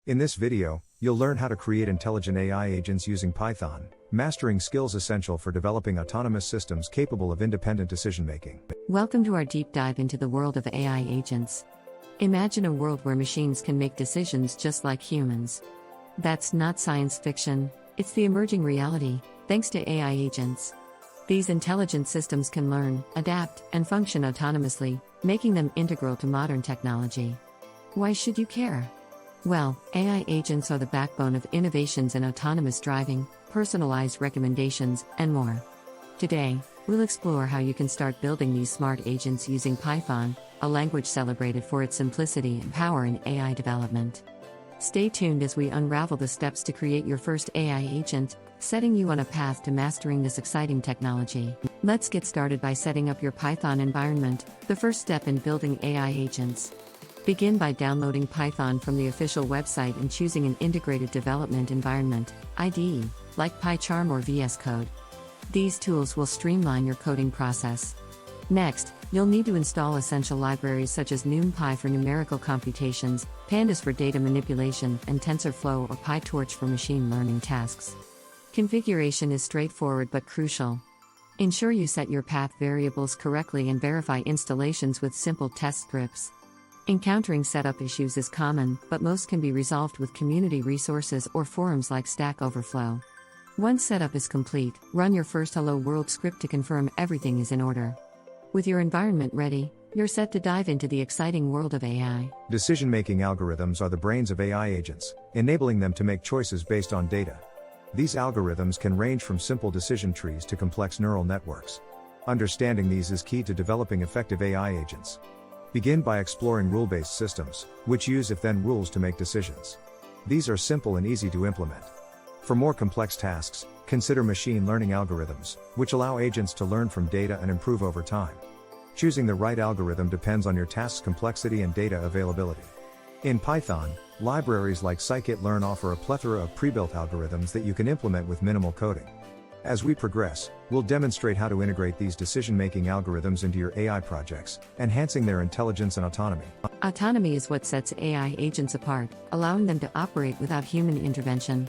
In this video, you'll learn how to create intelligent AI agents using Python, mastering skills essential for developing autonomous systems capable of independent decision-making. Welcome to our deep dive into the world of AI agents. Imagine a world where machines can make decisions just like humans. That's not science fiction, it's the emerging reality, thanks to AI agents. These intelligent systems can learn, adapt, and function autonomously, making them integral to modern technology. Why should you care? Well, AI agents are the backbone of innovations in autonomous driving, personalized recommendations, and more. Today, we'll explore how you can start building these smart agents using Python, a language celebrated for its simplicity and power in AI development. Stay tuned as we unravel the steps to create your first AI agent, setting you on a path to mastering this exciting technology. Let's get started by setting up your Python environment, the first step in building AI agents. Begin by downloading Python from the official website and choosing an integrated development environment, IDE, like PyCharm or VS Code. These tools will streamline your coding process. Next, you'll need to install essential libraries such as NumPy for numerical computations, Pandas for data manipulation, and TensorFlow or PyTorch for machine learning tasks. Configuration is straightforward but crucial. Ensure you set your path variables correctly and verify installations with simple test scripts. Encountering setup issues is common, but most can be resolved with community resources or forums like Stack Overflow. Once setup is complete, run your first Hello World script to confirm everything is in order. With your environment ready, you're set to dive into the exciting world of AI. Decision-making algorithms are the brains of AI agents, enabling them to make choices based on data. These algorithms can range from simple decision trees to complex neural networks. Understanding these is key to developing effective AI agents. Begin by exploring rule-based systems, which use if-then rules to make decisions. These are simple and easy to implement. For more complex tasks, consider machine learning algorithms, which allow agents to learn from data and improve over time. Choosing the right algorithm depends on your task's complexity and data availability. In Python, libraries like scikit-learn offer a plethora of pre-built algorithms that you can implement with minimal coding. As we progress, we'll demonstrate how to integrate these decision-making algorithms into your AI projects, enhancing their intelligence and autonomy. Autonomy is what sets AI agents apart, allowing them to operate without human intervention.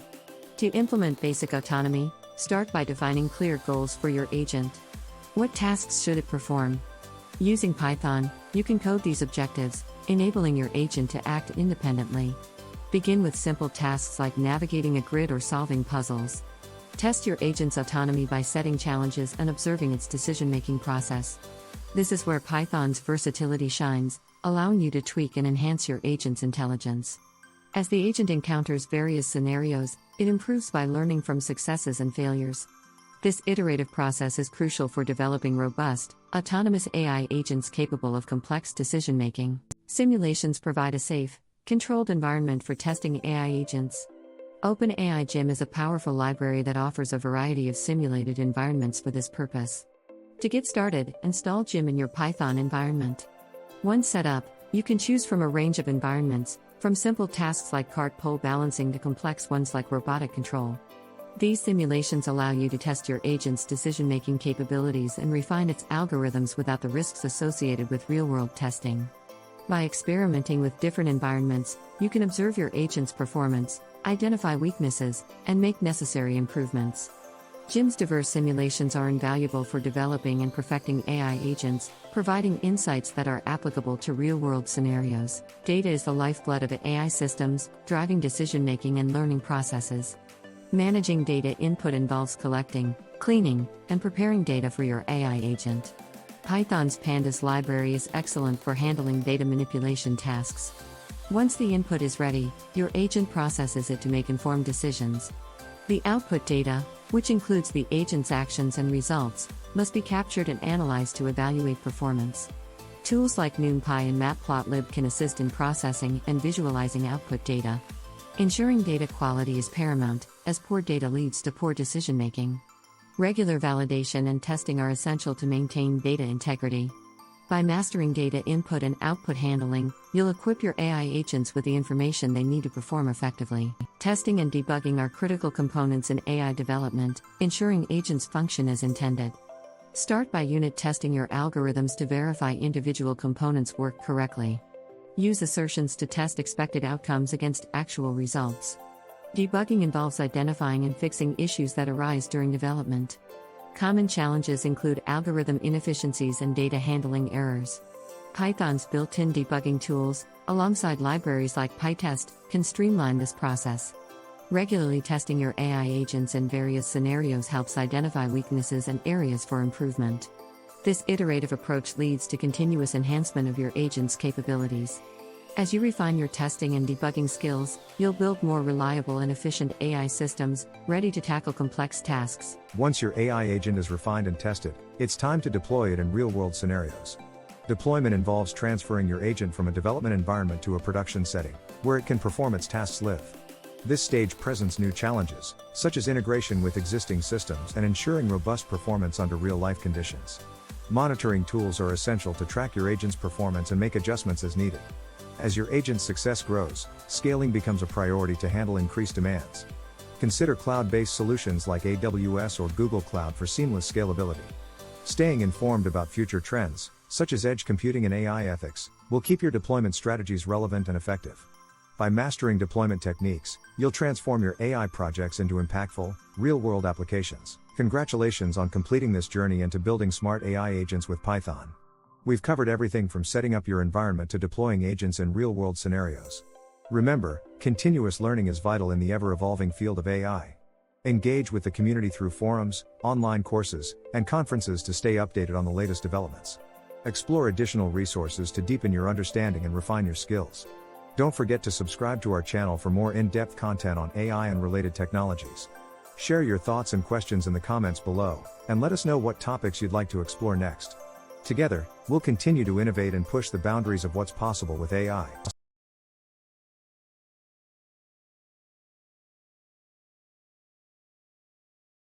To implement basic autonomy, start by defining clear goals for your agent. What tasks should it perform? Using Python, you can code these objectives, enabling your agent to act independently. Begin with simple tasks like navigating a grid or solving puzzles. Test your agent's autonomy by setting challenges and observing its decision-making process. This is where Python's versatility shines, allowing you to tweak and enhance your agent's intelligence. As the agent encounters various scenarios, it improves by learning from successes and failures. This iterative process is crucial for developing robust, autonomous AI agents capable of complex decision-making. Simulations provide a safe, controlled environment for testing AI agents. OpenAI Gym is a powerful library that offers a variety of simulated environments for this purpose. To get started, install Gym in your Python environment. Once set up, you can choose from a range of environments, from simple tasks like cart pole balancing to complex ones like robotic control. These simulations allow you to test your agent's decision-making capabilities and refine its algorithms without the risks associated with real-world testing. By experimenting with different environments, you can observe your agent's performance, identify weaknesses, and make necessary improvements. Gym's diverse simulations are invaluable for developing and perfecting AI agents, providing insights that are applicable to real-world scenarios. Data is the lifeblood of AI systems, driving decision-making and learning processes. Managing data input involves collecting, cleaning, and preparing data for your AI agent. Python's Pandas library is excellent for handling data manipulation tasks. Once the input is ready, your agent processes it to make informed decisions. The output data, which includes the agent's actions and results, must be captured and analyzed to evaluate performance. Tools like NumPy and Matplotlib can assist in processing and visualizing output data. Ensuring data quality is paramount, as poor data leads to poor decision-making. Regular validation and testing are essential to maintain data integrity. By mastering data input and output handling, you'll equip your AI agents with the information they need to perform effectively. Testing and debugging are critical components in AI development, ensuring agents function as intended. Start by unit testing your algorithms to verify individual components work correctly. Use assertions to test expected outcomes against actual results. Debugging involves identifying and fixing issues that arise during development. Common challenges include algorithm inefficiencies and data handling errors. Python's built-in debugging tools, alongside libraries like PyTest, can streamline this process. Regularly testing your AI agents in various scenarios helps identify weaknesses and areas for improvement. This iterative approach leads to continuous enhancement of your agent's capabilities. As you refine your testing and debugging skills, you'll build more reliable and efficient AI systems, ready to tackle complex tasks. Once your AI agent is refined and tested, it's time to deploy it in real-world scenarios. Deployment involves transferring your agent from a development environment to a production setting, where it can perform its tasks live. This stage presents new challenges, such as integration with existing systems and ensuring robust performance under real-life conditions. Monitoring tools are essential to track your agent's performance and make adjustments as needed. As your agent's success grows, scaling becomes a priority to handle increased demands. Consider cloud-based solutions like AWS or Google Cloud for seamless scalability. Staying informed about future trends, such as edge computing and AI ethics, will keep your deployment strategies relevant and effective. By mastering deployment techniques, you'll transform your AI projects into impactful, real-world applications. Congratulations on completing this journey into building smart AI agents with Python. We've covered everything from setting up your environment to deploying agents in real-world scenarios. Remember, continuous learning is vital in the ever-evolving field of AI. Engage with the community through forums, online courses, and conferences to stay updated on the latest developments. Explore additional resources to deepen your understanding and refine your skills. Don't forget to subscribe to our channel for more in-depth content on AI and related technologies. Share your thoughts and questions in the comments below, and let us know what topics you'd like to explore next. Together, we'll continue to innovate and push the boundaries of what's possible with AI.